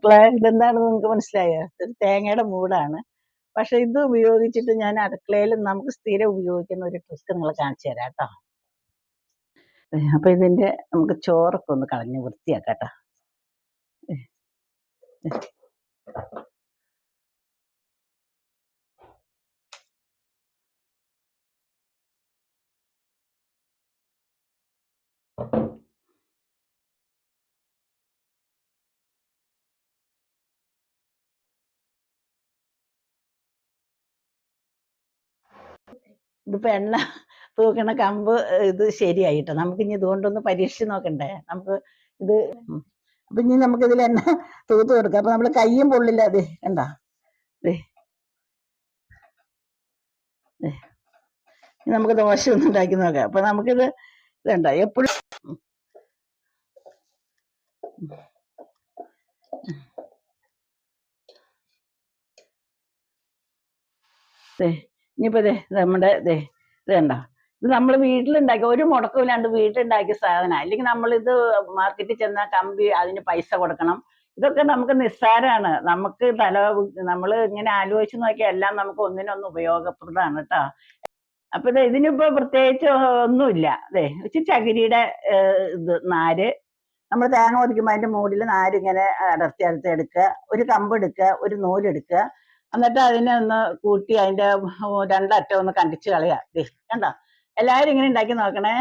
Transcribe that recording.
അടുക്കള ഇതെന്താണെന്ന് നിങ്ങൾക്ക് മനസ്സിലായോ? ഒരു തേങ്ങയുടെ മൂടാണ്. പക്ഷെ ഇത് ഉപയോഗിച്ചിട്ട് ഞാൻ അടുക്കളയിൽ നമുക്ക് സ്ഥിരം ഉപയോഗിക്കുന്ന ഒരു ട്രിക്ക് നിങ്ങളെ കാണിച്ചു തരാം കേട്ടോ. അപ്പൊ ഇതിന്റെ നമുക്ക് ചോറൊക്കെ ഒന്ന് കളഞ്ഞ് വൃത്തിയാക്കാം കേട്ടോ. ഇതിപ്പോ എണ്ണ തൂക്കണ കമ്പ് ഇത് ശരിയായിട്ടോ. നമുക്ക് ഇനി ഇതുകൊണ്ടൊന്ന് പരീക്ഷിച്ച് നോക്കണ്ടേ? നമുക്ക് ഇത് അപ്പൊ ഇനി നമുക്ക് ഇതിൽ എണ്ണ തൂത്ത് കൊടുക്കാം. അപ്പൊ നമ്മള് കയ്യും പൊള്ളില്ല. അതെ എന്താ നമുക്ക് ദോശ ഒന്നും ഉണ്ടാക്കി നോക്കാം. അപ്പൊ നമുക്കിത് ഇതുണ്ട എപ്പോഴും ഇനിയിപ്പോ നമ്മുടെ ഇത് കണ്ടോ, ഇത് നമ്മൾ വീട്ടിലുണ്ടാക്കി ഒരു മുടക്കമില്ലാണ്ട് വീട്ടിലുണ്ടാക്കിയ സാധനം. അല്ലെങ്കിൽ നമ്മളിത് മാർക്കറ്റിൽ ചെന്നാൽ കമ്പി അതിന് പൈസ കൊടുക്കണം. ഇതൊക്കെ നമുക്ക് നിസ്സാരമാണ്. നമുക്ക് നമ്മൾ ഇങ്ങനെ ആലോചിച്ച് നോക്കിയാൽ എല്ലാം നമുക്ക് ഒന്നിനൊന്ന് ഉപയോഗപ്രദമാണ് കേട്ടോ. അപ്പൊ ഇതിനിപ്പോ പ്രത്യേകിച്ച് ഒന്നുമില്ല. ഇച്ചിരി ചകിരിയുടെ ഇത് നാര്, നമ്മൾ തേങ്ങ ഒതുക്കുമ്പോൾ അതിന്റെ മുകളിൽ നാര് ഇങ്ങനെ അടർത്തി എടുക്കുക, ഒരു കമ്പ് എടുക്കുക, ഒരു നൂലെടുക്കുക, എന്നിട്ട് അതിനെ ഒന്ന് കൂട്ടി അതിന്റെ രണ്ടറ്റം ഒന്ന് കണ്ടിച്ച് കളയാ. കണ്ടോ? എല്ലാവരും ഇങ്ങനെ ഉണ്ടാക്കി നോക്കണേ.